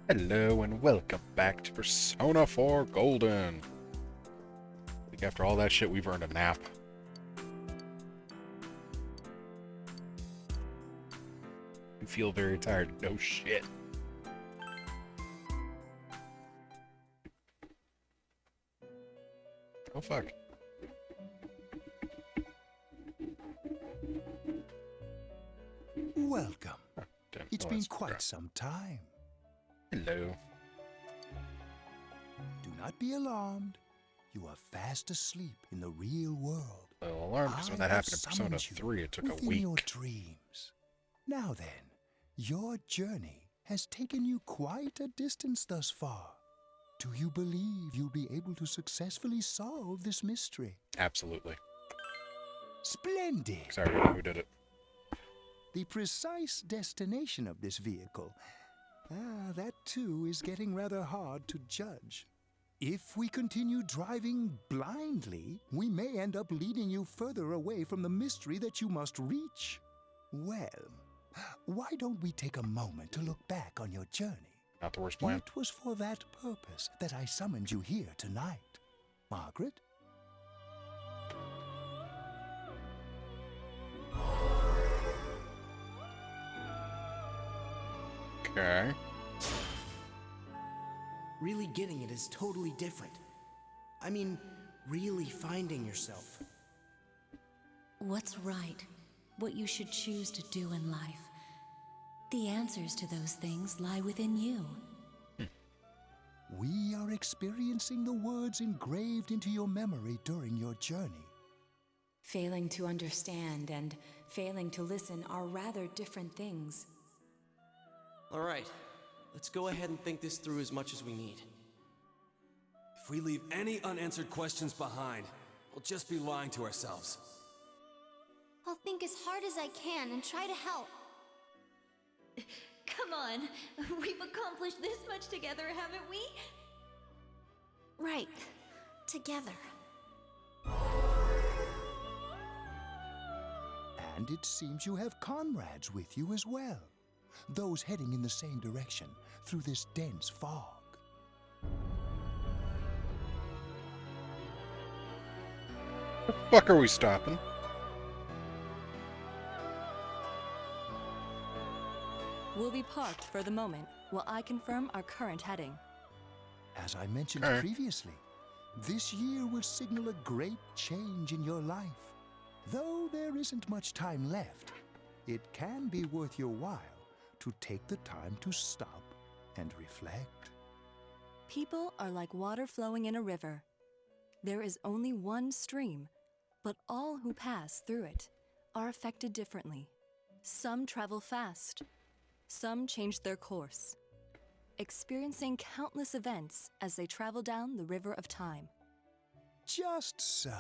Hello and welcome back to Persona 4 Golden. I think after all that shit, we've earned a nap. You feel very tired. No shit. Oh fuck. Welcome. Oh, damn. It's Oh, been that's quite crap. some time. Hello. Do not be alarmed. You are fast asleep in the real world. A little alarmed because when I that have happened in Persona summoned you 3, it took a within your week. dreams. Now then, your journey has taken you quite a distance thus far. Do you believe you'll be able to successfully solve this mystery? Absolutely. Splendid! Because I already know who did it. The precise destination of this vehicle, that too is getting rather hard to judge. If we continue driving blindly, we may end up leading you further away from the mystery that you must reach. Well, why don't we take a moment to look back on your journey? Not the worst plan. It was for that purpose that I summoned you here tonight. Margaret? Okay. Really getting it is totally different. I mean, really finding yourself. What's right? What you should choose to do in life? The answers to those things lie within you. We are experiencing the words engraved into your memory during your journey. Failing to understand and failing to listen are rather different things. All right, let's go ahead and think this through as much as we need. If we leave any unanswered questions behind, we'll just be lying to ourselves. I'll think as hard as I can and try to help. Come on, we've accomplished this much together, haven't we? Right. Together. And it seems you have comrades with you as well. Those heading in the same direction through this dense fog. The fuck are we stopping? We'll be parked for the moment while I confirm our current heading. As I mentioned Okay. previously, this year will signal a great change in your life. Though there isn't much time left, it can be worth your while to take the time to stop and reflect. People are like water flowing in a river. There is only one stream, but all who pass through it are affected differently. Some travel fast, some change their course, experiencing countless events as they travel down the river of time. Just so.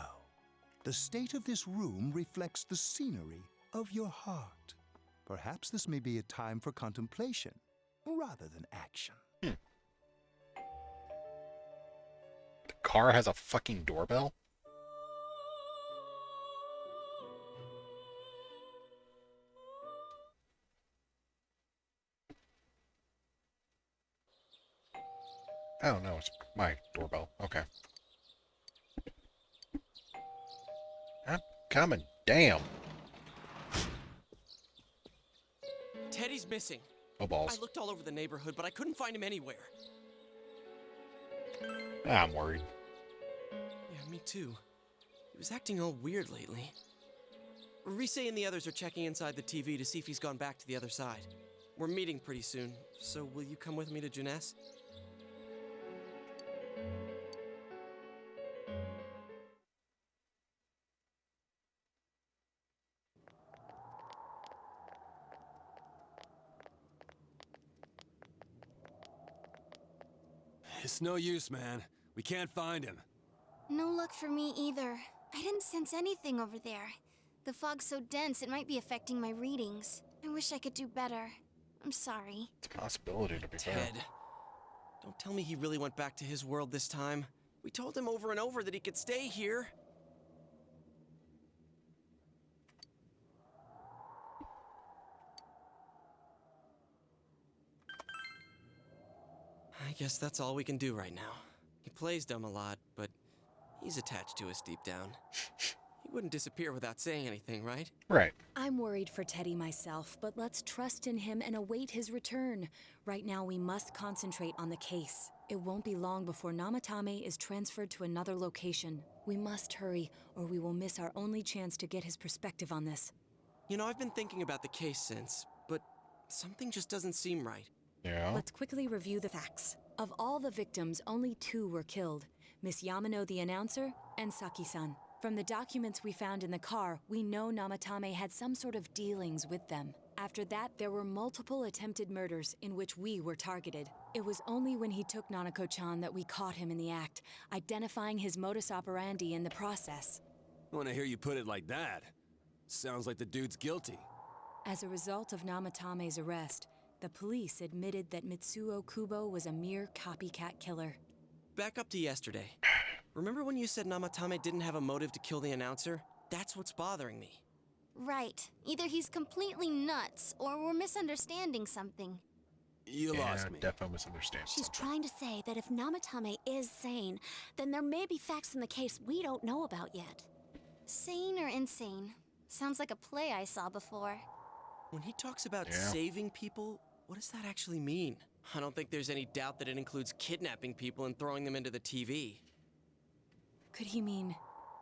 The state of this room reflects the scenery of your heart. Perhaps this may be a time for contemplation rather than action. The car has a fucking doorbell? Oh no, it's my doorbell. Okay. I'm coming. Damn. Teddy's missing. Oh balls. I looked all over the neighborhood, but I couldn't find him anywhere. I'm worried. Yeah, me too. He was acting all weird lately. Rise and the others are checking inside the TV to see if he's gone back to the other side. We're meeting pretty soon, so will you come with me to Jeunesse? It's no use, man. We can't find him. No luck for me either. I didn't sense anything over there. The fog's so dense it might be affecting my readings. I wish I could do better. I'm sorry. It's a possibility, to be fair. Ted. Don't tell me he really went back to his world this time. We told him over and over that he could stay here. guess that's all we can do right now. He plays dumb a lot, but he's attached to us deep down. He wouldn't disappear without saying anything, right? Right. I'm worried for Teddy myself, but let's trust in him and await his return. Right now, we must concentrate on the case. It won't be long before Namatame is transferred to another location. We must hurry, or we will miss our only chance to get his perspective on this. You know, I've been thinking about the case since, but something just doesn't seem right. Yeah. Let's quickly review the facts. Of all the victims, only 2 were killed. Miss Yamano the announcer, and Saki-san. From the documents we found in the car, we know Namatame had some sort of dealings with them. After that, there were multiple attempted murders in which we were targeted. It was only when he took Nanako-chan that we caught him in the act, identifying his modus operandi in the process. When I hear you put it like that, sounds like the dude's guilty. As a result of Namatame's arrest, the police admitted that Mitsuo Kubo was a mere copycat killer. Back up to yesterday. Remember when you said Namatame didn't have a motive to kill the announcer? That's what's bothering me. Right. Either he's completely nuts, or we're misunderstanding something. You lost me. Definitely misunderstand She's something. trying to say that if Namatame is sane, then there may be facts in the case we don't know about yet. Sane or insane? Sounds like a play I saw before. When he talks about Yeah. saving people, what does that actually mean? I don't think there's any doubt that it includes kidnapping people and throwing them into the TV. Could he mean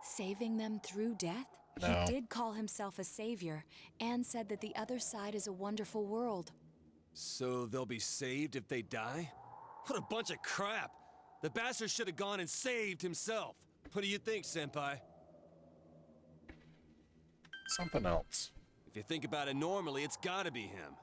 saving them through death? No. He did call himself a savior and said that the other side is a wonderful world. So they'll be saved if they die? What a bunch of crap! The bastard should have gone and saved himself. What do you think, Senpai? Something else. If you think about it normally, it's gotta be him.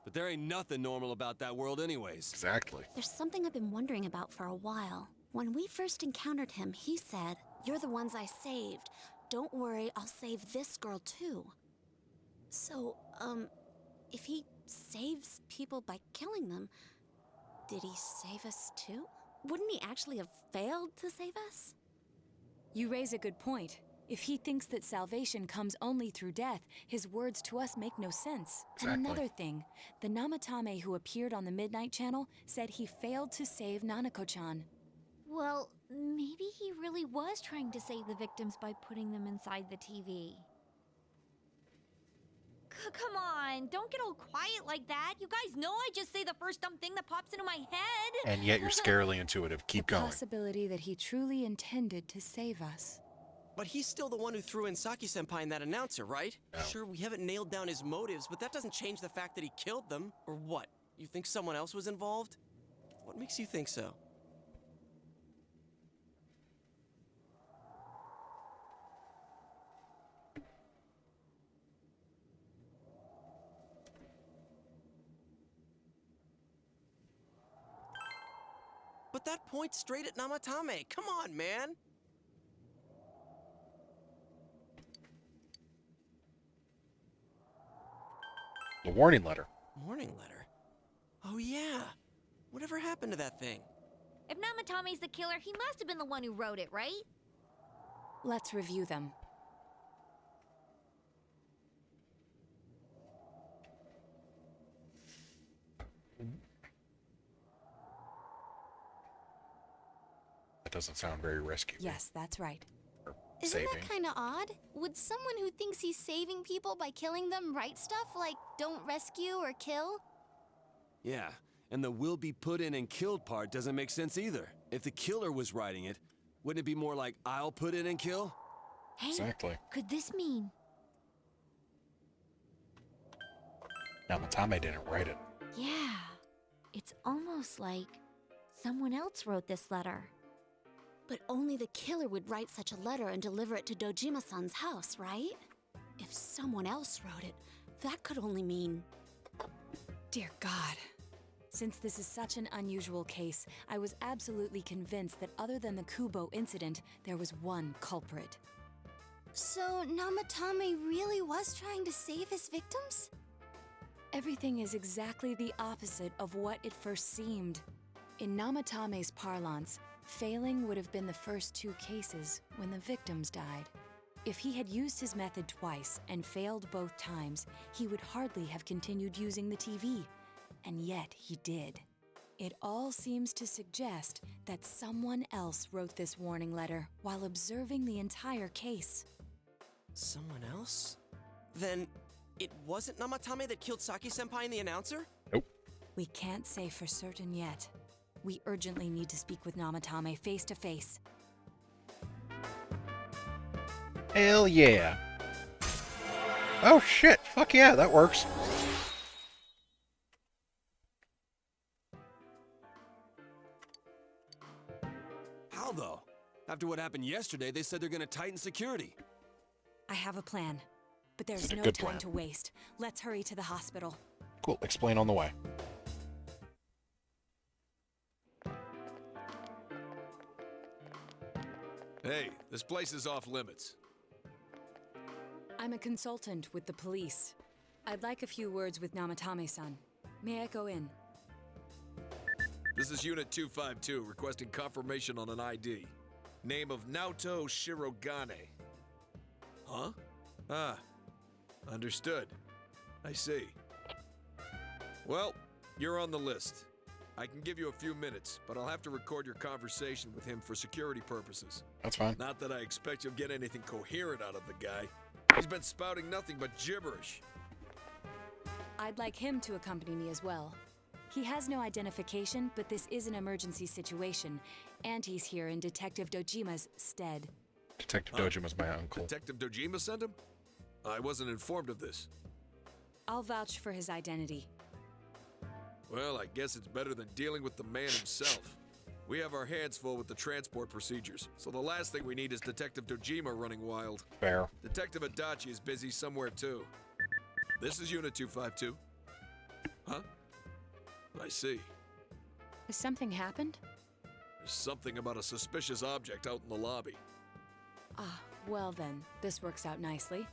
But there ain't nothing normal about that world anyways. Exactly. There's something I've been wondering about for a while. When we first encountered him, he said, "You're the ones I saved. Don't worry, I'll save this girl too." So, if he saves people by killing them, did he save us too? Wouldn't he actually have failed to save us? You raise a good point. If he thinks that salvation comes only through death, his words to us make no sense. Exactly. And another thing, the Namatame who appeared on the Midnight Channel said he failed to save Nanako-chan. Well, maybe he really was trying to save the victims by putting them inside the TV. Come on, don't get all quiet like that. You guys know I just say the first dumb thing that pops into my head. And yet you're scarily intuitive. Keep The going. possibility that he truly intended to save us. But he's still the one who threw in Saki-senpai and that announcer, right? No. Sure, we haven't nailed down his motives, but that doesn't change the fact that he killed them. Or what? You think someone else was involved? What makes you think so? But that points straight at Namatame. Come on, man. The warning letter. Warning letter? Oh, yeah. Whatever happened to that thing? If Namatame's the killer, he must have been the one who wrote it, right? Let's review them. That doesn't sound very rescue. Yes, that's right. Or Isn't saving. that kind of odd? Would someone who thinks he's saving people by killing them write stuff like don't rescue or kill? Yeah, and the will be put in and killed part doesn't make sense either. If the killer was writing it, wouldn't it be more like I'll put in and kill? Hey, Exactly. could this mean? Namatame didn't write it. Yeah, it's almost like someone else wrote this letter. But only the killer would write such a letter and deliver it to Dojima-san's house, right? If someone else wrote it, that could only mean... Dear God. Since this is such an unusual case, I was absolutely convinced that other than the Kubo incident, there was one culprit. So Namatame really was trying to save his victims? Everything is exactly the opposite of what it first seemed. In Namatame's parlance, failing would have been the first 2 cases when the victims died. If he had used his method twice and failed both times, he would hardly have continued using the TV. And yet he did. It all seems to suggest that someone else wrote this warning letter while observing the entire case. Someone else? Then it wasn't Namatame that killed Saki-senpai and the announcer? Nope. We can't say for certain yet. We urgently need to speak with Namatame face to face. Hell yeah. Oh shit, fuck yeah, that works. How though? After what happened yesterday, they said they're gonna tighten security. I have a plan, but This is there's a no good time plan. to waste. Let's hurry to the hospital. Cool, explain on the way. Hey, this place is off limits. I'm a consultant with the police. I'd like a few words with Namatame-san. May I go in? This is Unit 252, requesting confirmation on an ID. Name of Naoto Shirogane. Huh? Ah. Understood. I see. Well, you're on the list. I can give you a few minutes, but I'll have to record your conversation with him for security purposes. That's fine. Not that I expect you'll get anything coherent out of the guy. He's been spouting nothing but gibberish. I'd like him to accompany me as well. He has no identification, but this is an emergency situation, and he's here in Detective Dojima's stead. Detective Dojima's my uncle. Detective Dojima sent him? I wasn't informed of this. I'll vouch for his identity. Well, I guess it's better than dealing with the man himself. We have our hands full with the transport procedures, so the last thing we need is Detective Dojima running wild. Fair. Detective Adachi is busy somewhere too. This is Unit 252. Huh? I see. Has something happened? There's something about a suspicious object out in the lobby. Ah, well then, this works out nicely.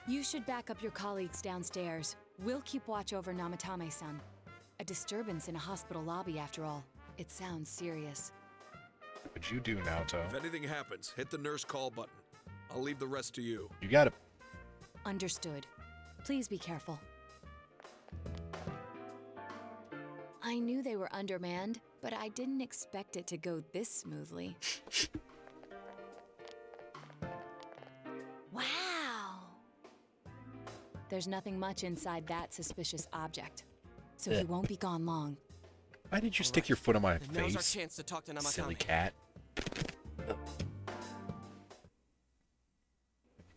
You should back up your colleagues downstairs. We'll keep watch over Namatame-san. A disturbance in a hospital lobby, after all. It sounds serious. What'd you do, Naoto? If anything happens, hit the nurse call button. I'll leave the rest to you. You got it. Understood. Please be careful. I knew they were undermanned, but I didn't expect it to go this smoothly. Wow! There's nothing much inside that suspicious object, so he won't be gone long. Why did you stick your foot on my Then now's our face? chance to talk to Namatame. Silly cat. Need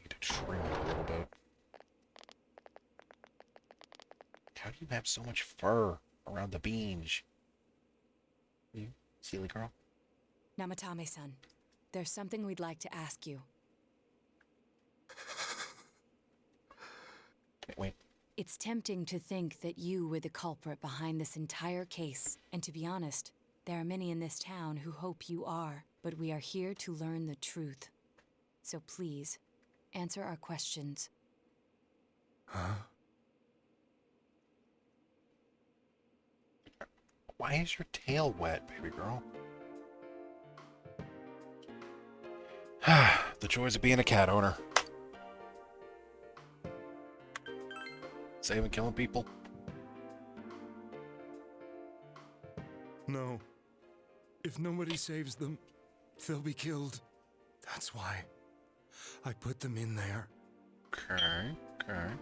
to trim it a little bit. How do you have so much fur around the beans? You silly girl. Namatame-san, there's something we'd like to ask you. Wait. It's tempting to think that you were the culprit behind this entire case, and to be honest, there are many in this town who hope you are, but we are here to learn the truth. So please, answer our questions. Huh? Why is your tail wet, baby girl? The joys of being a cat owner. Saving, killing people. No. If nobody saves them, they'll be killed. That's why I put them in there. Okay, okay.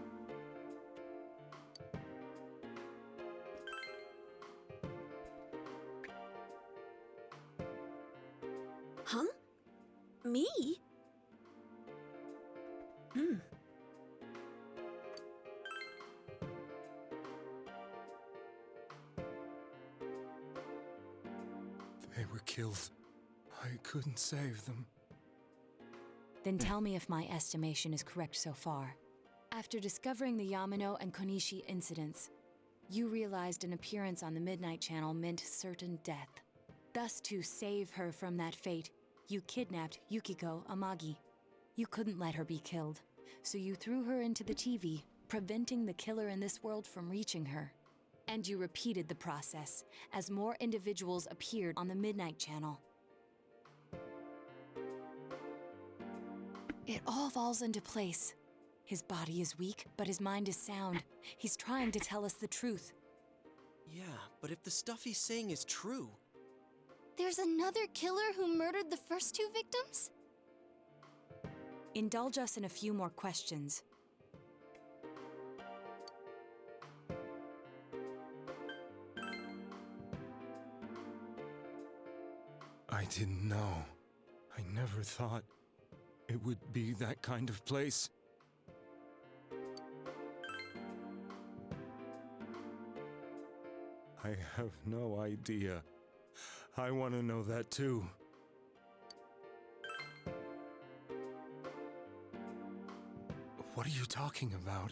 Huh? Me? They were killed. I couldn't save them. Then tell me if my estimation is correct so far. After discovering the Yamano and Konishi incidents, you realized an appearance on the Midnight Channel meant certain death. Thus, to save her from that fate, you kidnapped Yukiko Amagi. You couldn't let her be killed, so you threw her into the TV, preventing the killer in this world from reaching her. And you repeated the process as more individuals appeared on the Midnight Channel. It all falls into place. His body is weak, but his mind is sound. He's trying to tell us the truth. Yeah, but if the stuff he's saying is true... There's another killer who murdered the first two victims? Indulge us in a few more questions. I didn't know. I never thought it would be that kind of place. I have no idea. I want to know that too. What are you talking about?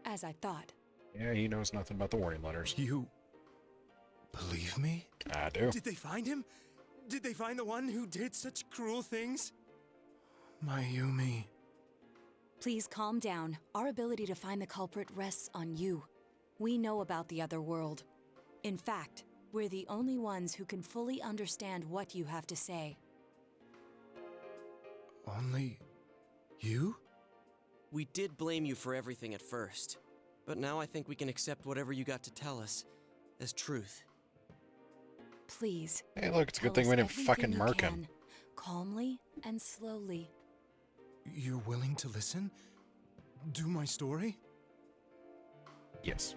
As I thought. Yeah, he knows nothing about the warning letters. You believe me? I do. Did they find him? Did they find the one who did such cruel things? Mayumi. Please calm down. Our ability to find the culprit rests on you. We know about the other world. In fact, we're the only ones who can fully understand what you have to say. Only you? We did blame you for everything at first, but now I think we can accept whatever you got to tell us as truth. Please. Hey, look, it's a good tell thing we us didn't everything fucking you murk can, him. calmly and slowly. You're willing to listen? Do my story? Yes.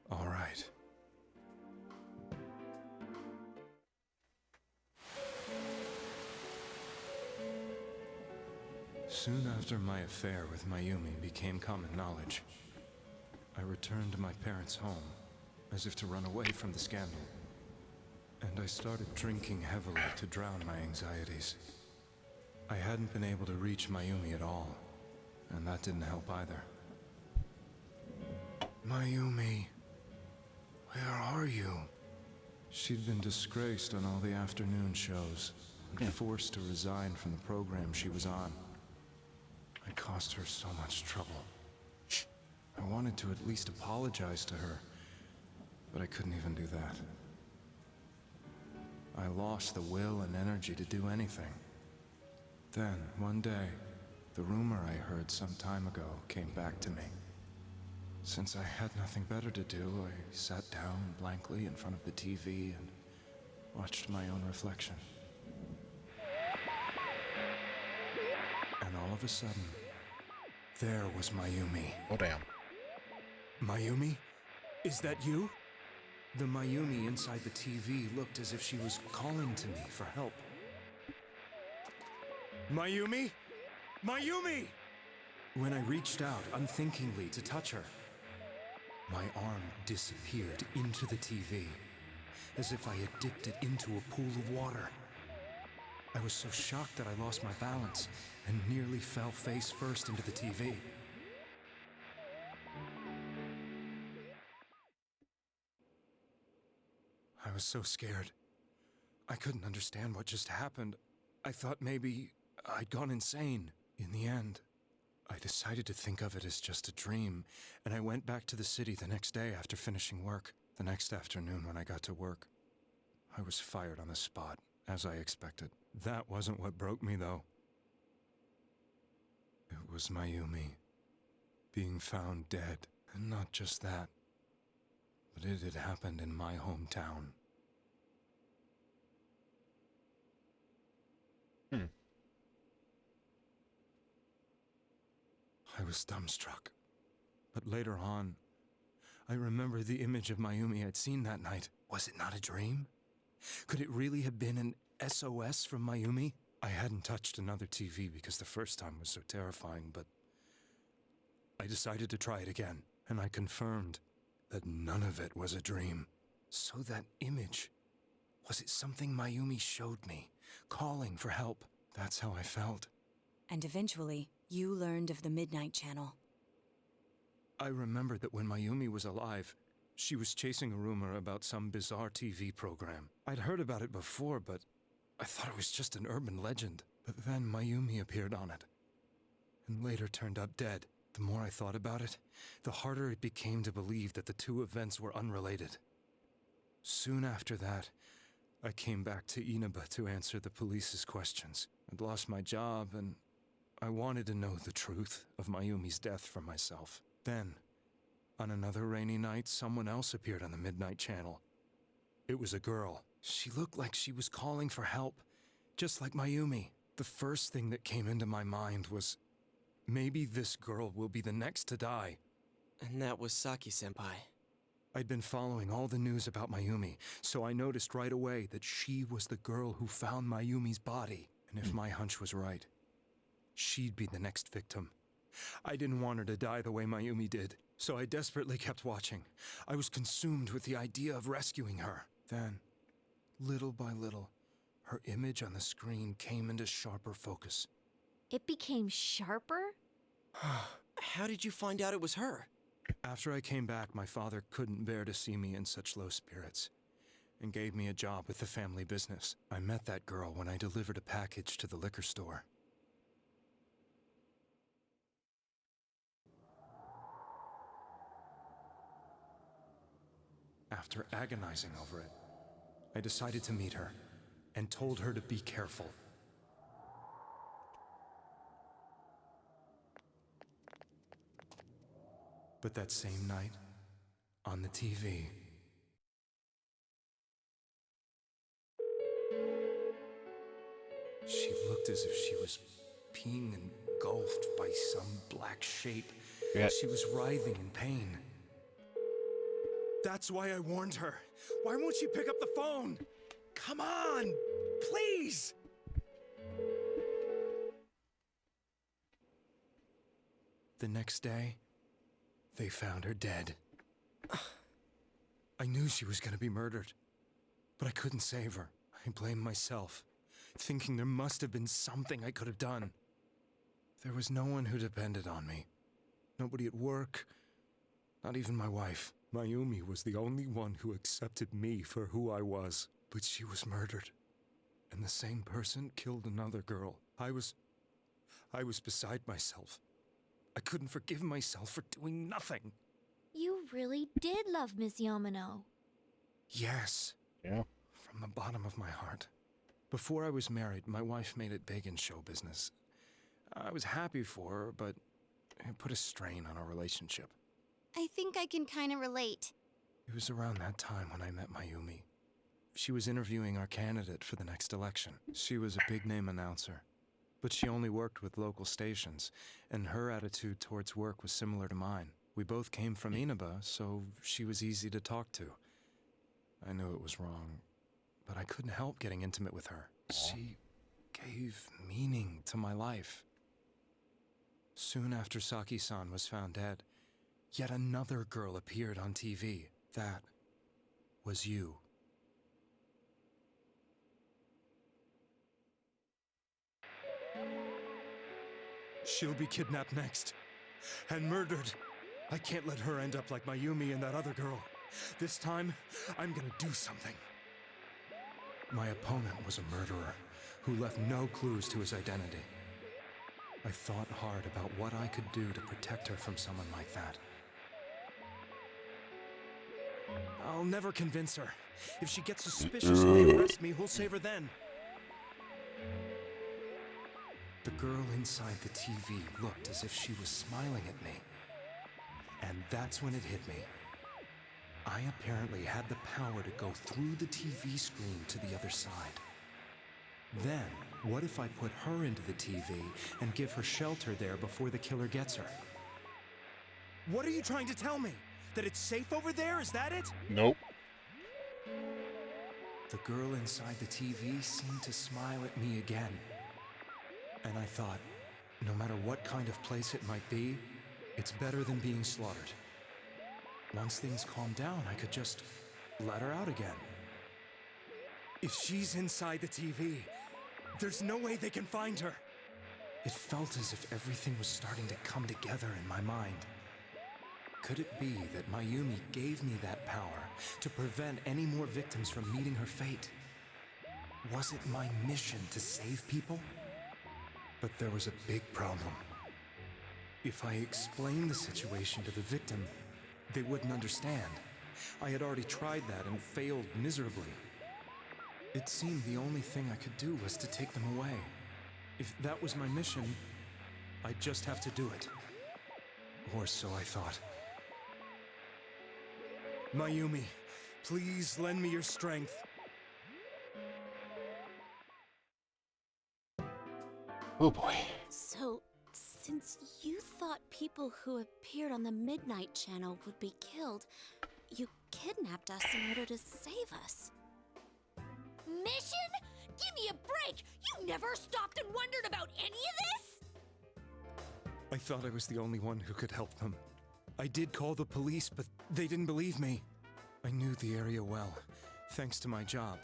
All right. Soon after my affair with Mayumi became common knowledge, I returned to my parents' home, as if to run away from the scandal. And I started drinking heavily to drown my anxieties. I hadn't been able to reach Mayumi at all, and that didn't help either. Mayumi, where are you? She'd been disgraced on all the afternoon shows, and forced to resign from the program she was on. I caused her so much trouble. I wanted to at least apologize to her, but I couldn't even do that. I lost the will and energy to do anything. Then, one day, the rumor I heard some time ago came back to me. Since I had nothing better to do, I sat down blankly in front of the TV and watched my own reflection. And all of a sudden, there was Mayumi. Oh, damn. Mayumi? Is that you? The Mayumi inside the TV looked as if she was calling to me for help. Mayumi? Mayumi! When I reached out unthinkingly to touch her, my arm disappeared into the TV, as if I had dipped it into a pool of water. I was so shocked that I lost my balance and nearly fell face first into the TV. I was so scared. I couldn't understand what just happened. I thought maybe I'd gone insane. In the end, I decided to think of it as just a dream, and I went back to the city the next day after finishing work. The next afternoon when I got to work, I was fired on the spot, as I expected. That wasn't what broke me, though. It was Mayumi being found dead. And not just that, but it had happened in my hometown. I was dumbstruck. But later on, I remember the image of Mayumi I'd seen that night. Was it not a dream? Could it really have been an SOS from Mayumi? I hadn't touched another TV because the first time was so terrifying, but I decided to try it again, and I confirmed that none of it was a dream. So that image, was it something Mayumi showed me, calling for help? That's how I felt. And eventually, you learned of the Midnight Channel. I remembered that when Mayumi was alive, she was chasing a rumor about some bizarre TV program. I'd heard about it before, but I thought it was just an urban legend. But then Mayumi appeared on it, and later turned up dead. The more I thought about it, the harder it became to believe that the two events were unrelated. Soon after that, I came back to Inaba to answer the police's questions. I'd lost my job, and I wanted to know the truth of Mayumi's death for myself. Then, on another rainy night, someone else appeared on the Midnight Channel. It was a girl. She looked like she was calling for help, just like Mayumi. The first thing that came into my mind was, maybe this girl will be the next to die. And that was Saki-senpai. I'd been following all the news about Mayumi, so I noticed right away that she was the girl who found Mayumi's body. And if my hunch was right, she'd be the next victim. I didn't want her to die the way Mayumi did, so I desperately kept watching. I was consumed with the idea of rescuing her. Then, little by little, her image on the screen came into sharper focus. It became sharper? How did you find out it was her? After I came back, my father couldn't bear to see me in such low spirits and gave me a job with the family business. I met that girl when I delivered a package to the liquor store. After agonizing over it, I decided to meet her and told her to be careful. But that same night, on the TV, she looked as if she was being engulfed by some black shape. Yeah. She was writhing in pain. That's why I warned her. Why won't she pick up the phone? Come on, please! The next day, they found her dead. I knew she was gonna be murdered, but I couldn't save her. I blamed myself, thinking there must have been something I could have done. There was no one who depended on me. Nobody at work, not even my wife. Mayumi was the only one who accepted me for who I was. But she was murdered, and the same person killed another girl. I was beside myself. I couldn't forgive myself for doing nothing. You really did love Miss Yamano. Yes. Yeah. From the bottom of my heart. Before I was married, my wife made it big in show business. I was happy for her, but it put a strain on our relationship. I think I can kind of relate. It was around that time when I met Mayumi. She was interviewing our candidate for the next election. She was a big-name announcer, but she only worked with local stations, and her attitude towards work was similar to mine. We both came from Inaba, so she was easy to talk to. I knew it was wrong, but I couldn't help getting intimate with her. She gave meaning to my life. Soon after Saki-san was found dead, yet another girl appeared on TV. That was you. She'll be kidnapped next, and murdered. I can't let her end up like Mayumi and that other girl. This time, I'm gonna do something. My opponent was a murderer who left no clues to his identity. I thought hard about what I could do to protect her from someone like that. I'll never convince her. If she gets suspicious and they arrest me, who'll save her then? The girl inside the TV looked as if she was smiling at me. And that's when it hit me. I apparently had the power to go through the TV screen to the other side. Then, what if I put her into the TV and give her shelter there before the killer gets her? What are you trying to tell me? That it's safe over there? Is that it? Nope. The girl inside the TV seemed to smile at me again. And I thought, no matter what kind of place it might be, it's better than being slaughtered. Once things calmed down, I could just let her out again. If she's inside the TV, there's no way they can find her. It felt as if everything was starting to come together in my mind. Could it be that Mayumi gave me that power to prevent any more victims from meeting her fate? Was it my mission to save people? But there was a big problem. If I explained the situation to the victim, they wouldn't understand. I had already tried that and failed miserably. It seemed the only thing I could do was to take them away. If that was my mission, I'd just have to do it. Or so I thought. Mayumi, please lend me your strength. Oh boy. So, since you thought people who appeared on the Midnight Channel would be killed, you kidnapped us in order to save us. Mission? Give me a break! You never stopped and wondered about any of this? I thought I was the only one who could help them. I did call the police, but they didn't believe me. I knew the area well, thanks to my job.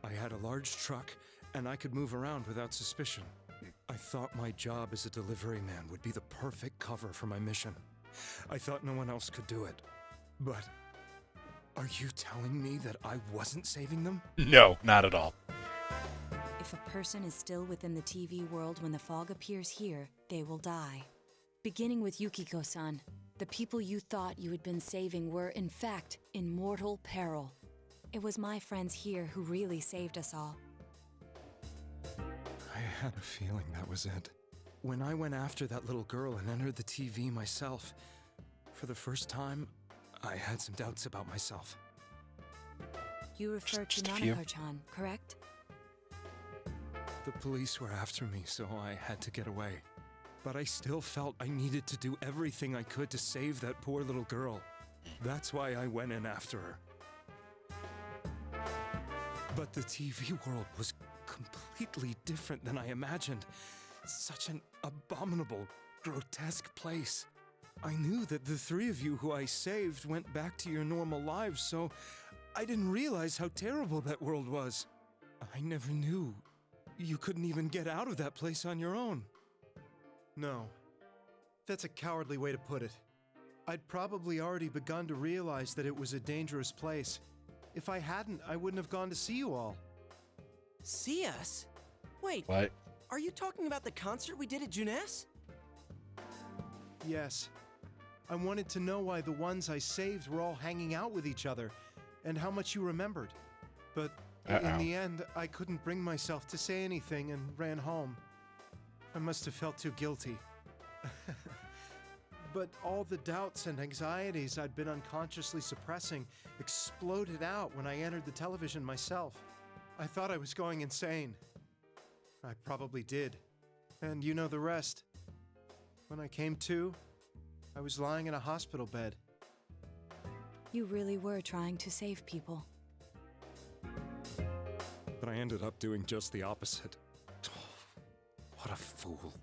I had a large truck, and I could move around without suspicion. I thought my job as a delivery man would be the perfect cover for my mission. I thought no one else could do it. But are you telling me that I wasn't saving them? No, not at all. If a person is still within the TV world when the fog appears here, they will die. Beginning with Yukiko-san, the people you thought you had been saving were, in fact, in mortal peril. It was my friends here who really saved us all. I had a feeling that was it. When I went after that little girl and entered the TV myself, for the first time, I had some doubts about myself. You refer Just to a few. Nanako-chan, correct? The police were after me, so I had to get away. But I still felt I needed to do everything I could to save that poor little girl. That's why I went in after her. But the TV world was completely different than I imagined. Such an abominable, grotesque place. I knew that the three of you who I saved went back to your normal lives, so I didn't realize how terrible that world was. I never knew you couldn't even get out of that place on your own. No. That's a cowardly way to put it. I'd probably already begun to realize that it was a dangerous place. If I hadn't, I wouldn't have gone to see you all. See us? Wait, What? are you talking about the concert we did at Junes? Yes. I wanted to know why the ones I saved were all hanging out with each other, and how much you remembered. But in the end, I couldn't bring myself to say anything and ran home. I must have felt too guilty. But all the doubts and anxieties I'd been unconsciously suppressing exploded out when I entered the television myself. I thought I was going insane. I probably did. And you know the rest. When I came to, I was lying in a hospital bed. You really were trying to save people. But I ended up doing just the opposite. What a fool.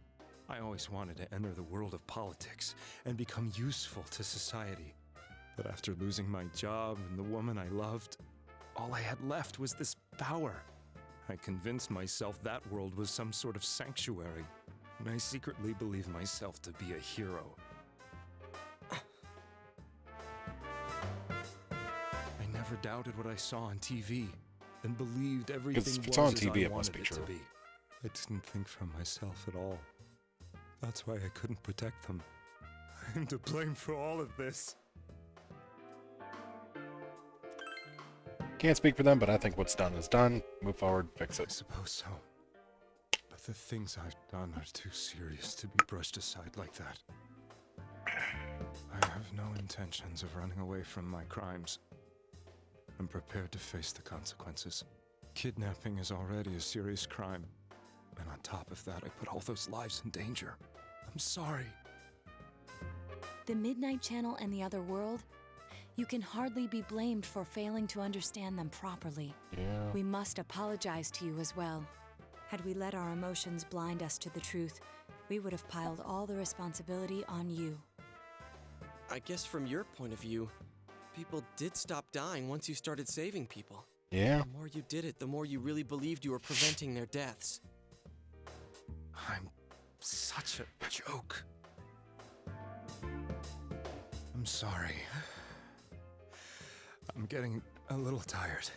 I always wanted to enter the world of politics and become useful to society. But after losing my job and the woman I loved, all I had left was this power. I convinced myself that world was some sort of sanctuary, and I secretly believed myself to be a hero. I never doubted what I saw on TV, and believed everything if was it's on as TV, I it must wanted be it to true. be. I didn't think for myself at all. That's why I couldn't protect them. I'm to blame for all of this. Can't speak for them, but I think what's done is done. Move forward, fix I it. suppose so. But the things I've done are too serious to be brushed aside like that. I have no intentions of running away from my crimes. I'm prepared to face the consequences. Kidnapping is already a serious crime. And on top of that, I put all those lives in danger. I'm sorry. The Midnight Channel and the other world? You can hardly be blamed for failing to understand them properly. Yeah. We must apologize to you as well. Had we let our emotions blind us to the truth, we would have piled all the responsibility on you. I guess from your point of view, people did stop dying once you started saving people. Yeah. The more you did it, the more you really believed you were preventing their deaths. I'm such a joke. I'm sorry. I'm getting a little tired.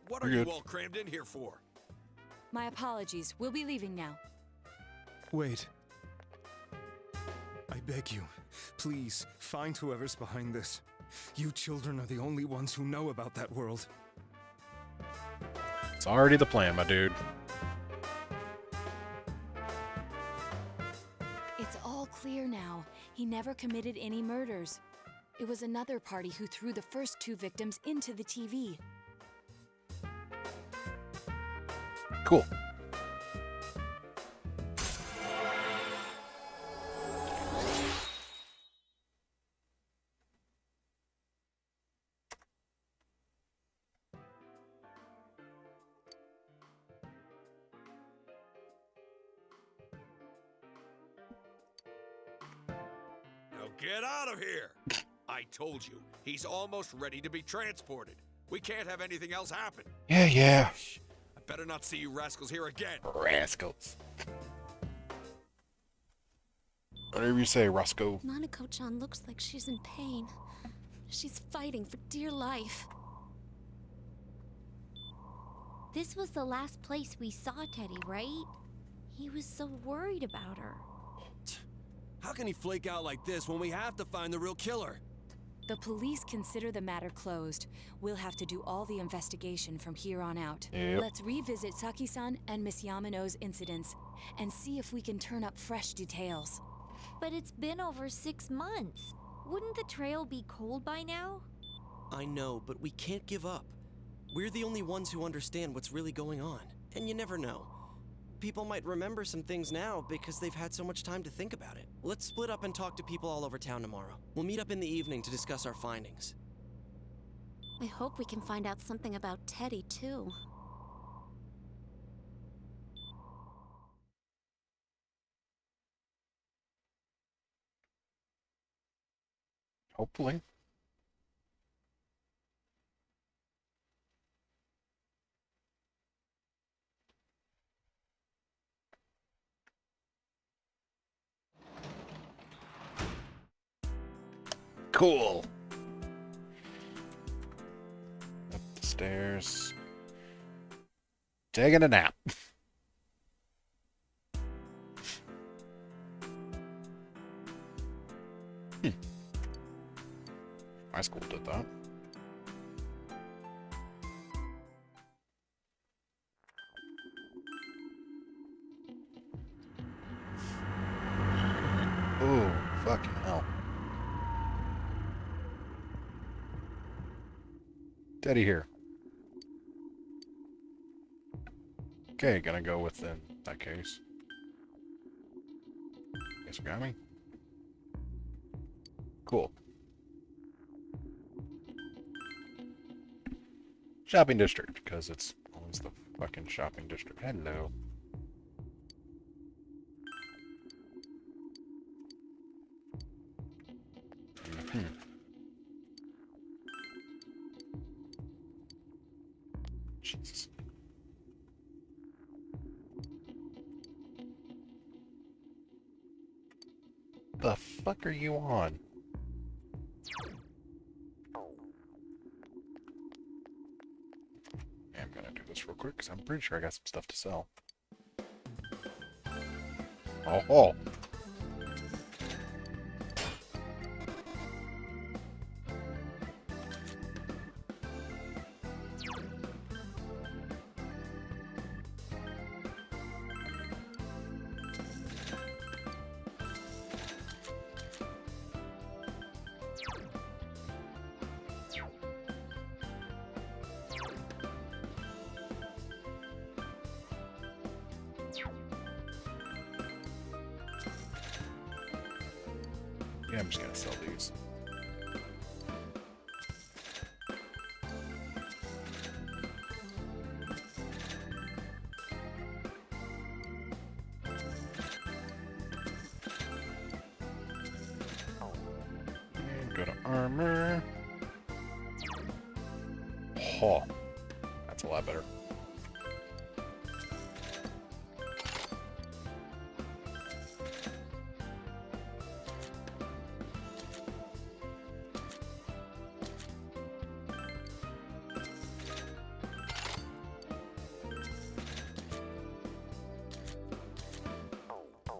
What are You're you good. all crammed in here for? My apologies. We'll be leaving now. Wait. I beg you, please, find whoever's behind this. You children are the only ones who know about that world. It's already the plan, my dude. clear now. He never committed any murders. It was another party who threw the first 2 victims into the TV. Cool. Now get out of here! I told you, he's almost ready to be transported. We can't have anything else happen. Yeah. Shh. I better not see you rascals here again. Rascals. Whatever you say, Roscoe. Nanako-chan looks like she's in pain. She's fighting for dear life. This was the last place we saw Teddy, right? He was so worried about her. How can he flake out like this when we have to find the real killer? The police consider the matter closed. We'll have to do all the investigation from here on out. Yep. Let's revisit Saki-san and Miss Yamano's incidents and see if we can turn up fresh details. But it's been over 6 months. Wouldn't the trail be cold by now? I know, but we can't give up. We're the only ones who understand what's really going on. And you never know. People might remember some things now because they've had so much time to think about it. Let's split up and talk to people all over town tomorrow. We'll meet up in the evening to discuss our findings. I hope we can find out something about Teddy, too. Hopefully. Cool. Up the stairs. Taking a nap. My school did that. Oh, fucking hell. Teddy here. Okay, gonna go within that case. Guess we got me. Cool. Shopping district, because it's always the fucking shopping district. Hello. Jesus. The fuck are you on? I'm gonna do this real quick because I'm pretty sure I got some stuff to sell. Oh. Yeah, I'm just gonna sell these. And go to armor. Oh, that's a lot better.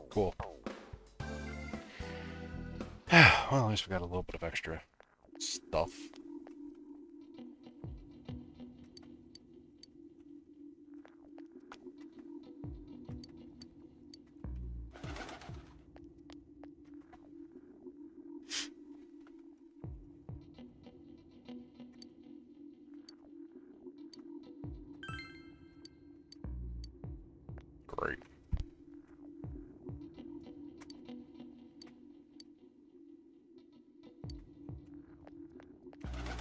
Cool. Well, at least we got a little bit of extra stuff. Great.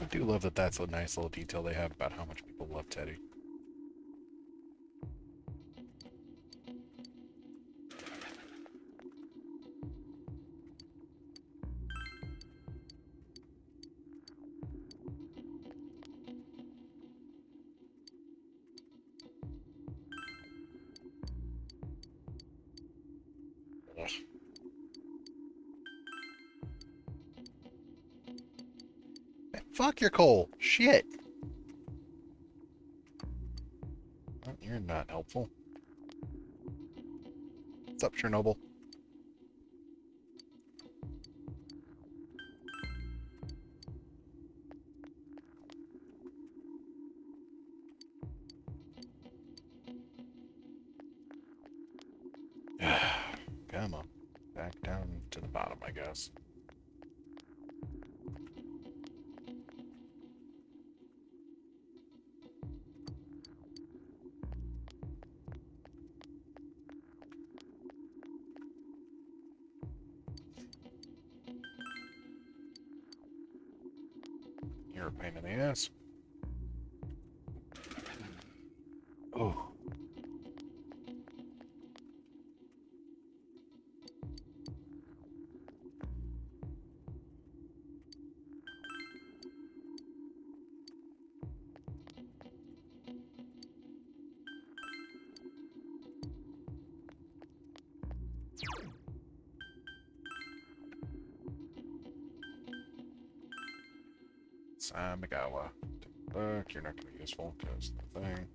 I do love that that's a nice little detail they have about how much people love Teddy. Ugh. Man, fuck your coal. Shit. Well, you're not helpful. What's up, Chernobyl? Come on. Back down to the bottom, I guess. You're a pain in the ass. Oh. Samigawa. Look, you're not going to be useful because the thing.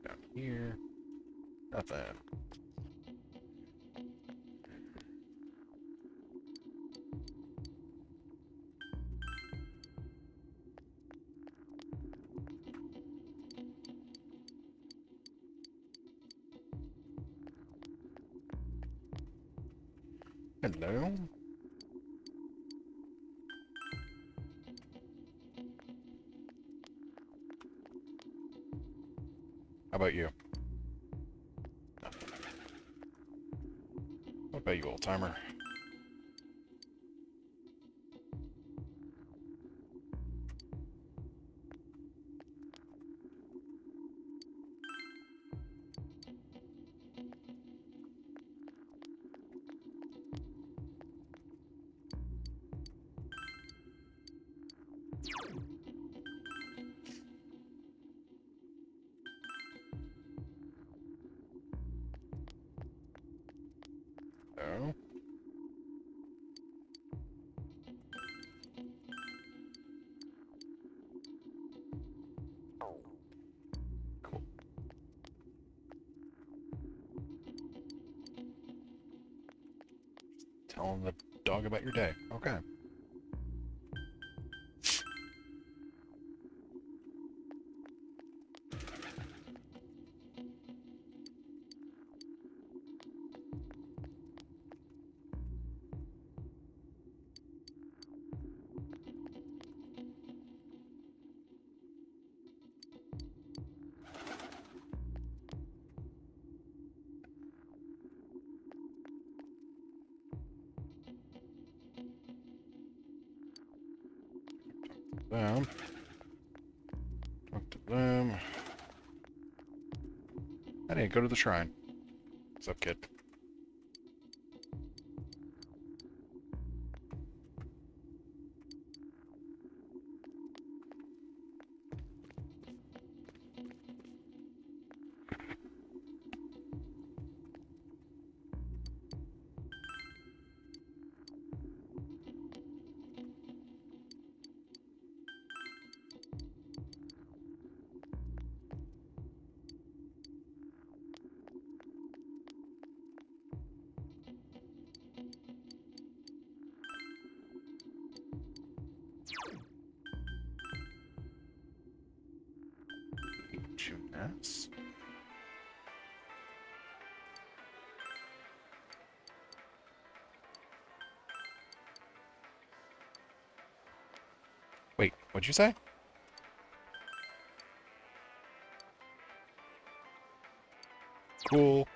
Down here. Nothing. Hello? How about you? What about you, old timer? Oh. Cool. Telling the dog about your day. Okay. Them. Talk to them. I didn't go to the shrine. What's up, kid? Yes. Wait, what'd you say? Cool.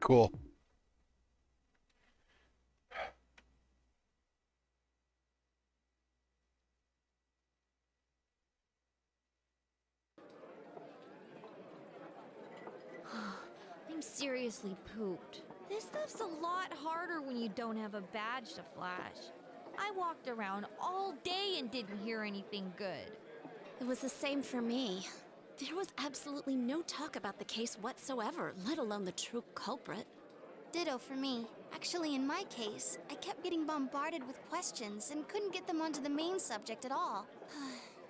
Cool. I'm seriously pooped. This stuff's a lot harder when you don't have a badge to flash. I walked around all day and didn't hear anything good. It was the same for me. There was absolutely no talk about the case whatsoever, let alone the true culprit. Ditto for me. Actually, in my case, I kept getting bombarded with questions and couldn't get them onto the main subject at all.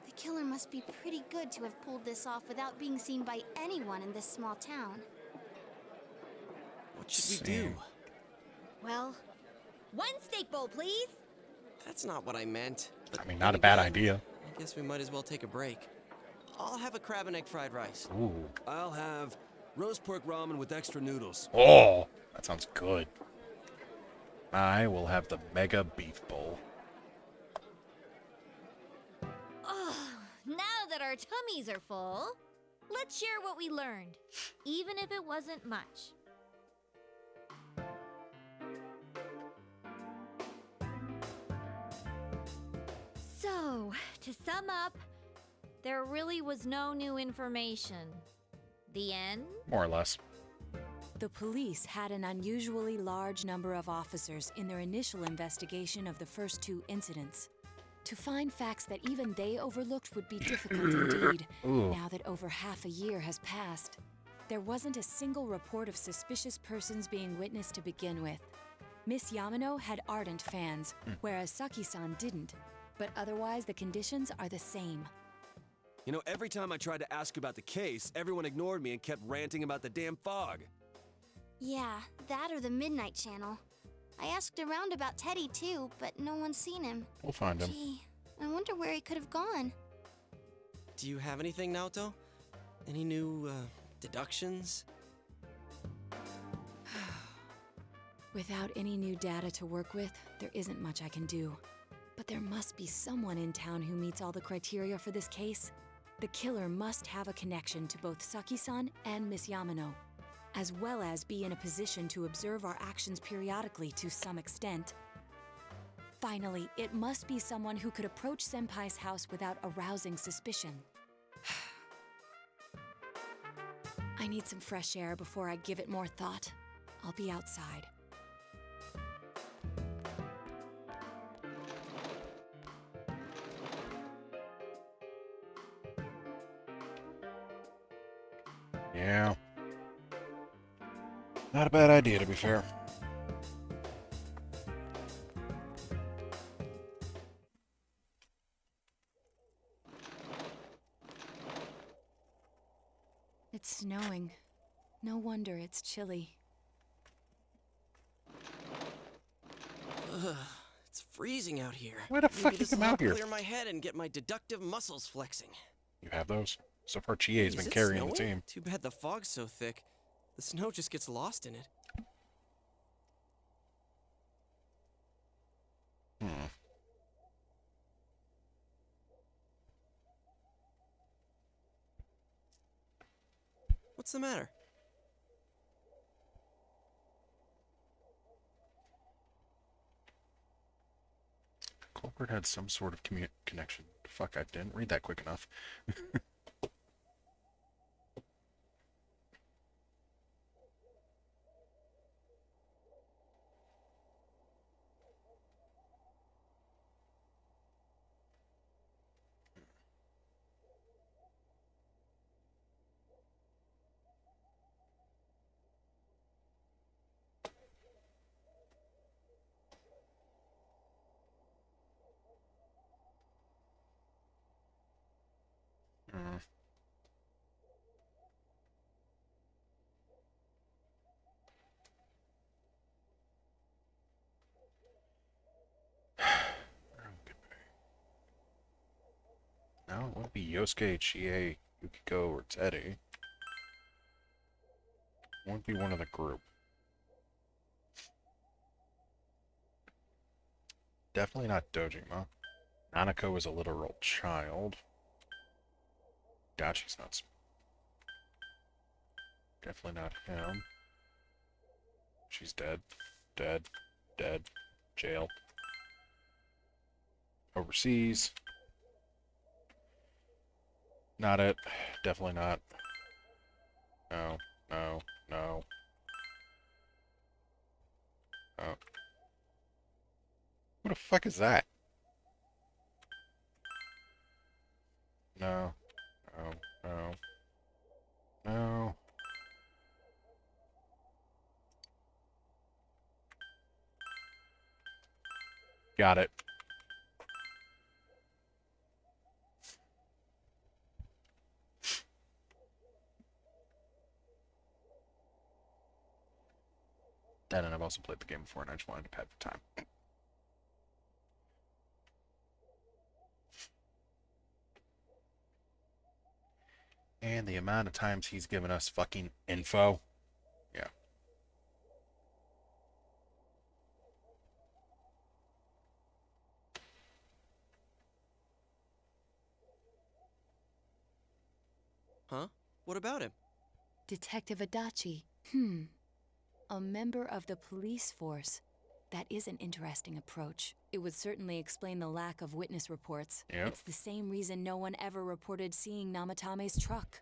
The killer must be pretty good to have pulled this off without being seen by anyone in this small town. What should we do? Well, one steak bowl, please. That's not what I meant. But I mean, not a then bad again, idea. I guess we might as well take a break. I'll have a crab and egg fried rice. Ooh. I'll have roast pork ramen with extra noodles. Oh, that sounds good. I will have the mega beef bowl. Oh, now that our tummies are full, let's share what we learned, even if it wasn't much. So, to sum up, there really was no new information. The end? More or less. The police had an unusually large number of officers in their initial investigation of the first two incidents. To find facts that even they overlooked would be difficult indeed, now that over half a year has passed. There wasn't a single report of suspicious persons being witnessed to begin with. Miss Yamano had ardent fans, whereas Saki-san didn't. But otherwise, the conditions are the same. You know, every time I tried to ask about the case, everyone ignored me and kept ranting about the damn fog. Yeah, that or the Midnight Channel. I asked around about Teddy too, but no one's seen him. We'll find him. Gee, I wonder where he could have gone. Do you have anything, Naoto? Any new, deductions? Without any new data to work with, there isn't much I can do. But there must be someone in town who meets all the criteria for this case. The killer must have a connection to both Saki-san and Miss Yamano, as well as be in a position to observe our actions periodically to some extent. Finally, it must be someone who could approach Senpai's house without arousing suspicion. I need some fresh air before I give it more thought. I'll be outside. Yeah. Not a bad idea, to be fair. It's snowing. No wonder it's chilly. Ugh, it's freezing out here. Why the fuck Maybe you come this'll out help here? Clear my head and get my deductive muscles flexing. You have those? So far, Chie's Is been it carrying the snowing? team. Too bad the fog's so thick. The snow just gets lost in it. What's the matter? Culprit had some sort of connection. Fuck, I didn't read that quick enough. No, it would be Yosuke, Chie, Yukiko, or Teddy. Won't be one of the group. Definitely not Dojima. Nanako is a literal child. Dachi's not. Definitely not him. She's dead. Dead. Dead. Jail. Overseas. Not it. Definitely not. No. No. No. Oh. What the fuck is that? No. No. No. No. Got it. And I've also played the game before, and I just wanted to pad for time. And the amount of times he's given us fucking info. Yeah. Huh? What about him? Detective Adachi. A member of the police force. That is an interesting approach. It would certainly explain the lack of witness reports. Yep. It's the same reason no one ever reported seeing Namatame's truck.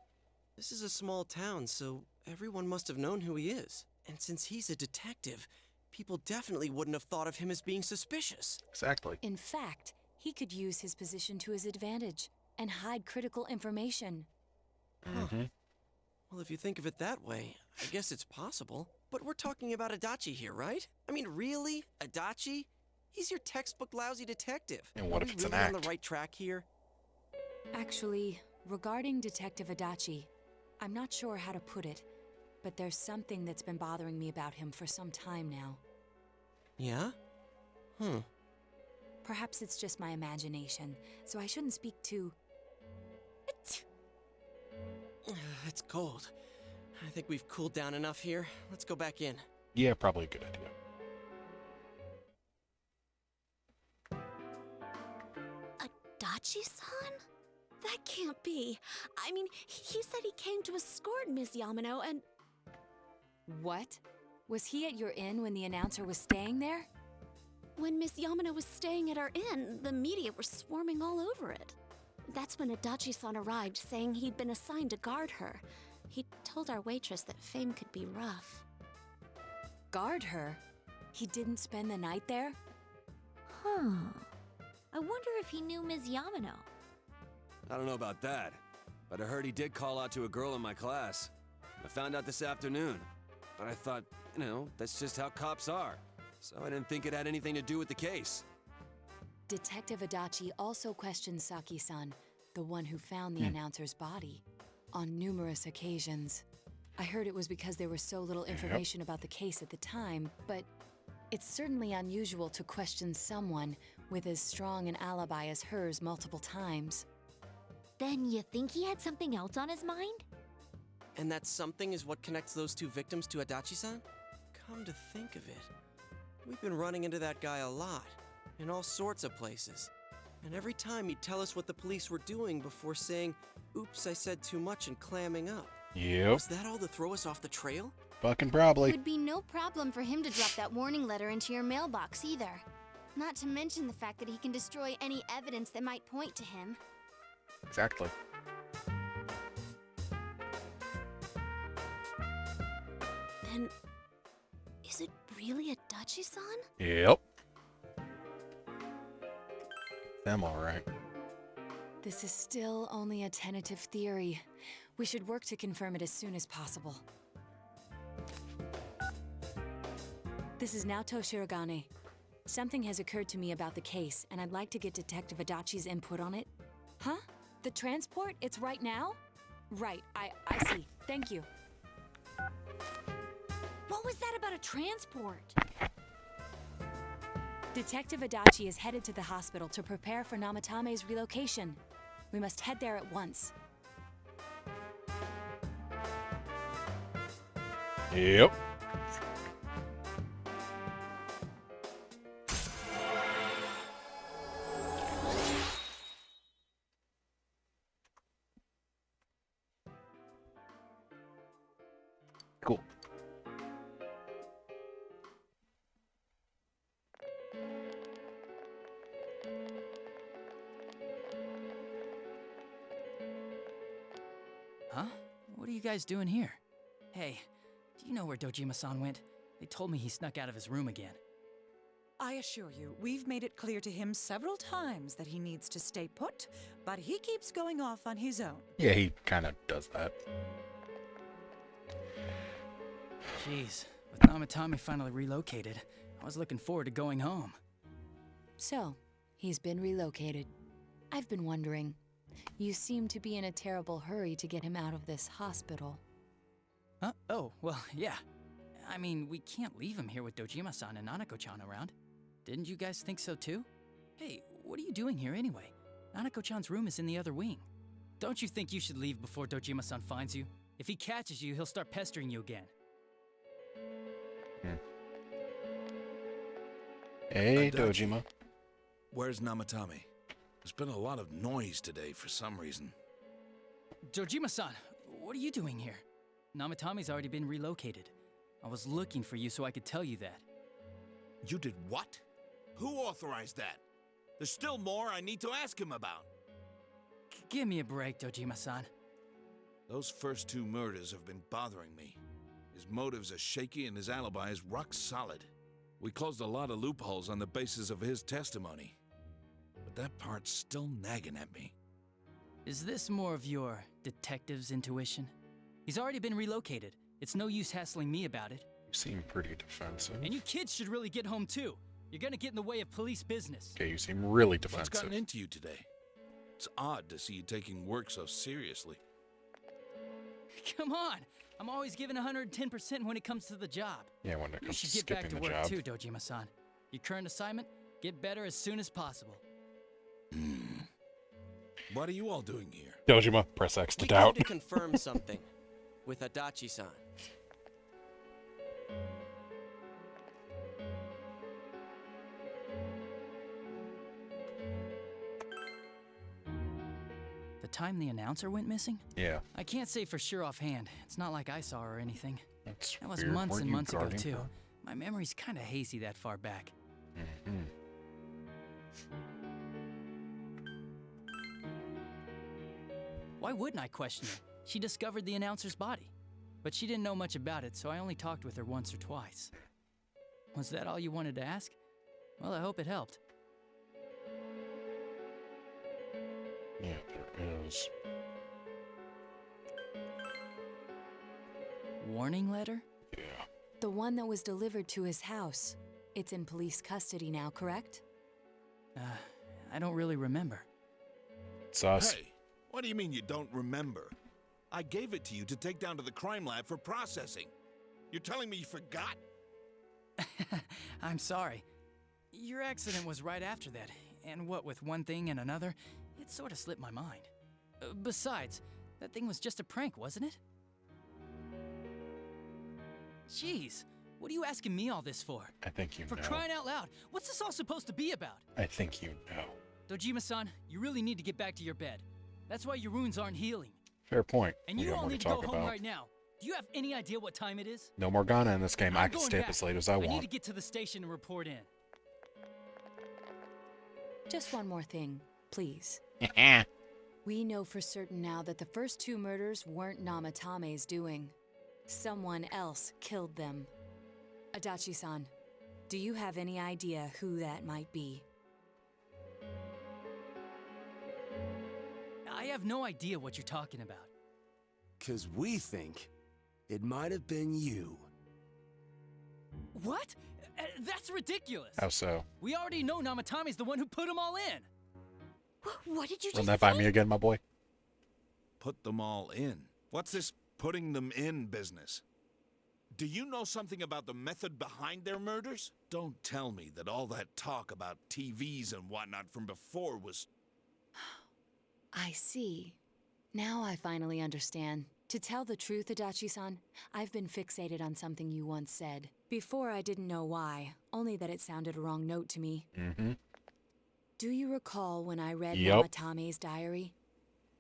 This is a small town, so everyone must have known who he is. And since he's a detective, people definitely wouldn't have thought of him as being suspicious. Exactly. In fact, he could use his position to his advantage and hide critical information. Mm-hmm. Well, if you think of it that way, I guess it's possible. But we're talking about Adachi here, right? I mean, really? Adachi? He's your textbook lousy detective. And what Are if we it's an really on act? the right track here? Actually, regarding Detective Adachi, I'm not sure how to put it, but there's something that's been bothering me about him for some time now. Yeah? Perhaps it's just my imagination, so I shouldn't speak too... It's cold. I think we've cooled down enough here. Let's go back in. Yeah, probably a good idea. Adachi-san? That can't be. I mean, he said he came to escort Miss Yamano and... What? Was he at your inn when the announcer was staying there? When Miss Yamano was staying at our inn, the media were swarming all over it. That's when Adachi-san arrived, saying he'd been assigned to guard her. He told our waitress that fame could be rough. Guard her? He didn't spend the night there? Huh. I wonder if he knew Ms. Yamano. I don't know about that, but I heard he did call out to a girl in my class. I found out this afternoon, but I thought, that's just how cops are. So I didn't think it had anything to do with the case. Detective Adachi also questioned Saki-san, the one who found the announcer's body, on numerous occasions. I heard it was because there was so little information about the case at the time, but it's certainly unusual to question someone with as strong an alibi as hers multiple times. Then you think he had something else on his mind? And that something is what connects those two victims to Adachi-san? Come to think of it, we've been running into that guy a lot, in all sorts of places. And every time he'd tell us what the police were doing before saying, "Oops, I said too much," and clamming up. Yep. Was that all to throw us off the trail? Fucking It probably. would be no problem for him to drop that warning letter into your mailbox either. Not to mention the fact that he can destroy any evidence that might point to him. Exactly. Then, is it really Adachi-san? Yep. Them alright. This is still only a tentative theory. We should work to confirm it as soon as possible. This is Naoto Shirogane. Something has occurred to me about the case, and I'd like to get Detective Adachi's input on it. Huh? The transport? It's right now? Right, I see. Thank you. What was that about a transport? Detective Adachi is headed to the hospital to prepare for Namatame's relocation. We must head there at once. Yep. Cool. Huh? What are you guys doing here? Hey, do you know where Dojima-san went? They told me he snuck out of his room again. I assure you, we've made it clear to him several times that he needs to stay put, but he keeps going off on his own. Yeah, he kind of does that. Jeez, with Namatame finally relocated, I was looking forward to going home. So, he's been relocated. I've been wondering. You seem to be in a terrible hurry to get him out of this hospital. Huh? Oh, well, yeah. I mean, we can't leave him here with Dojima-san and Nanako-chan around. Didn't you guys think so too? Hey, what are you doing here anyway? Nanako-chan's room is in the other wing. Don't you think you should leave before Dojima-san finds you? If he catches you, he'll start pestering you again. Hey, Dojima. Where's Namatame? There's been a lot of noise today for some reason. Dojima-san, what are you doing here? Namatame's already been relocated. I was looking for you so I could tell you that. You did what? Who authorized that? There's still more I need to ask him about. Give me a break, Dojima-san. Those first two murders have been bothering me. His motives are shaky and his alibi is rock solid. We closed a lot of loopholes on the basis of his testimony. But that part's still nagging at me. Is this more of your detective's intuition? He's already been relocated. It's no use hassling me about it. You seem pretty defensive. And you kids should really get home too. You're gonna get in the way of police business. Okay, you seem really What's defensive. gotten into you today? It's odd to see you taking work so seriously. Come on! I'm always giving 110% when it comes to the job. Yeah, when it You comes to should get back skipping to the work job. too, Dojima-san. Your current assignment? Get better as soon as possible. What are you all doing here? Dojima, press X to We doubt. came to confirm something with Adachi-san. The time the announcer went missing? Yeah. I can't say for sure offhand. It's not like I saw her or anything. That's That was weird. months Weren't and you months ago guarding too. her? My memory's kinda hazy that far back. Mhm. Why wouldn't I question her? She discovered the announcer's body. But she didn't know much about it, so I only talked with her once or twice. Was that all you wanted to ask? Well, I hope it helped. Yeah, there is. Warning letter? Yeah. The one that was delivered to his house. It's in police custody now, correct? I don't really remember. Sus. Hey, what do you mean you don't remember? I gave it to you to take down to the crime lab for processing. You're telling me you forgot? I'm sorry. Your accident was right after that, and what with one thing and another, it sort of slipped my mind. Besides, that thing was just a prank, wasn't it? Jeez, what are you asking me all this for? I think you For know. crying out loud, what's this all supposed to be about? I think you know. Dojima-san, you really need to get back to your bed. That's why your wounds aren't healing. Fair point. And We you got all more need to to go talk home about. right now. Do you have any idea what time it is? No more Ghana in this game. I I'm can going stay up back. as late as I I need to want. get to the station and report in. Just one more thing, please. We know for certain now that the first two murders weren't Namatame's doing. Someone else killed them. Adachi-san, do you have any idea who that might be? I have no idea what you're talking about. 'Cause we think it might have been you. What? That's ridiculous. How so? We already know Namatame's the one who put them all in. What did you Run just that by say? me again, my boy. Put them all in. What's this putting them in business? Do you know something about the method behind their murders? Don't tell me that all that talk about TVs and whatnot from before was... I see. Now I finally understand. To tell the truth, Adachi-san, I've been fixated on something you once said. Before I didn't know why, only that it sounded a wrong note to me. Mm-hmm. Do you recall when I read Yep. Namatame's diary?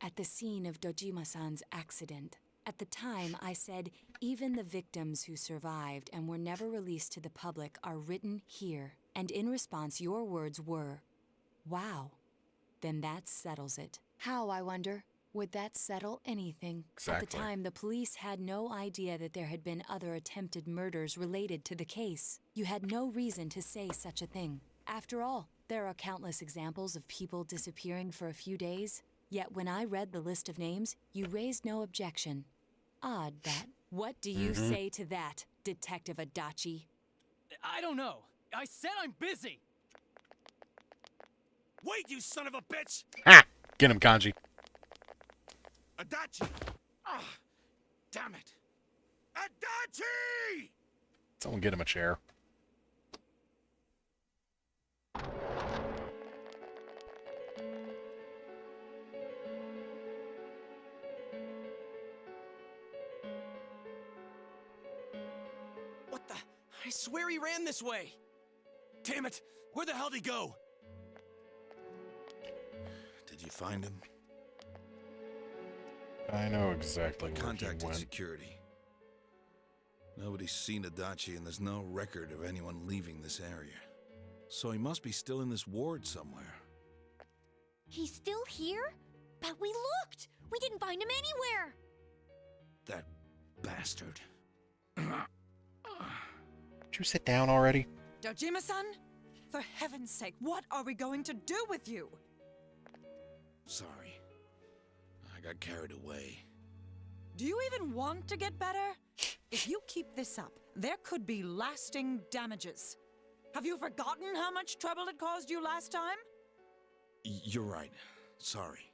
At the scene of Dojima-san's accident. At the time, I said, even the victims who survived and were never released to the public are written here. And in response, your words were, wow. Then that settles it. How, I wonder? Would that settle anything? Exactly. At the time, the police had no idea that there had been other attempted murders related to the case. You had no reason to say such a thing. After all, there are countless examples of people disappearing for a few days. Yet when I read the list of names, you raised no objection. Odd that. What do you say to that, Detective Adachi? I don't know. I said I'm busy. Wait, you son of a bitch! Ha! Get him, Kanji. Adachi! Ah, damn it! Adachi! Someone get him a chair. What the? I swear he ran this way. Damn it! Where the hell did he go? Did you find him? I know exactly I where he contacted went. security. Nobody's seen Adachi, and there's no record of anyone leaving this area. So he must be still in this ward somewhere. He's still here? But we looked! We didn't find him anywhere! That bastard. Would you sit down already? Dojima-san? For heaven's sake, what are we going to do with you? Sorry. I got carried away. Do you even want to get better? If you keep this up, there could be lasting damages. Have you forgotten how much trouble it caused you last time? You're right. Sorry.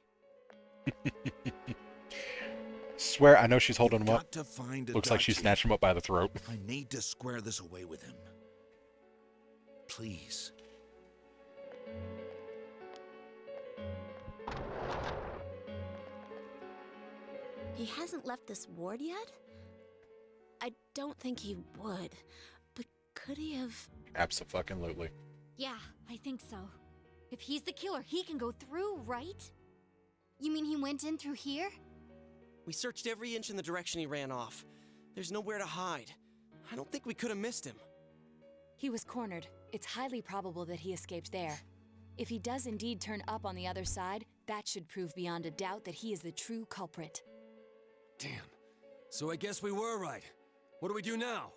Swear, I know she's holding him up. Got to find Looks like she Adachi. snatched him up by the throat. I need to square this away with him. Please. He hasn't left this ward yet? I don't think he would. But could he have... Abso-fucking-lutely. Yeah, I think so. If he's the killer, he can go through, right? You mean he went in through here? We searched every inch in the direction he ran off. There's nowhere to hide. I don't think we could have missed him. He was cornered. It's highly probable that he escaped there. If he does indeed turn up on the other side, that should prove beyond a doubt that he is the true culprit. Damn. So I guess we were right. What do we do now?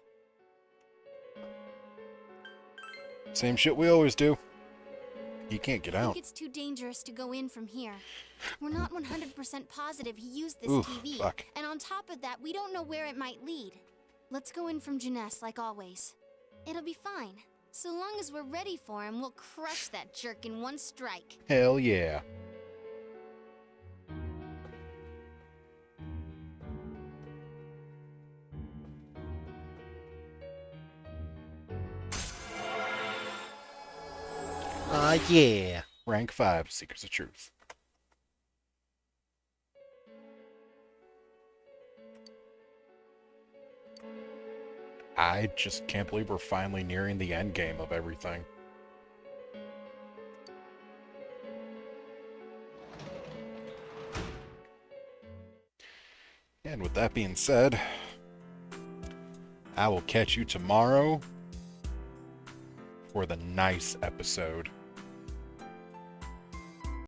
Same shit we always do. He can't get I out. think it's too dangerous to go in from here. We're not 100% positive he used this Oof, TV. fuck. And on top of that, we don't know where it might lead. Let's go in from Jeunesse like always. It'll be fine. So long as we're ready for him, we'll crush that jerk in one strike. Hell yeah. Yeah. Rank 5, Seekers of Truth. I just can't believe we're finally nearing the end game of everything. And with that being said, I will catch you tomorrow for the nice episode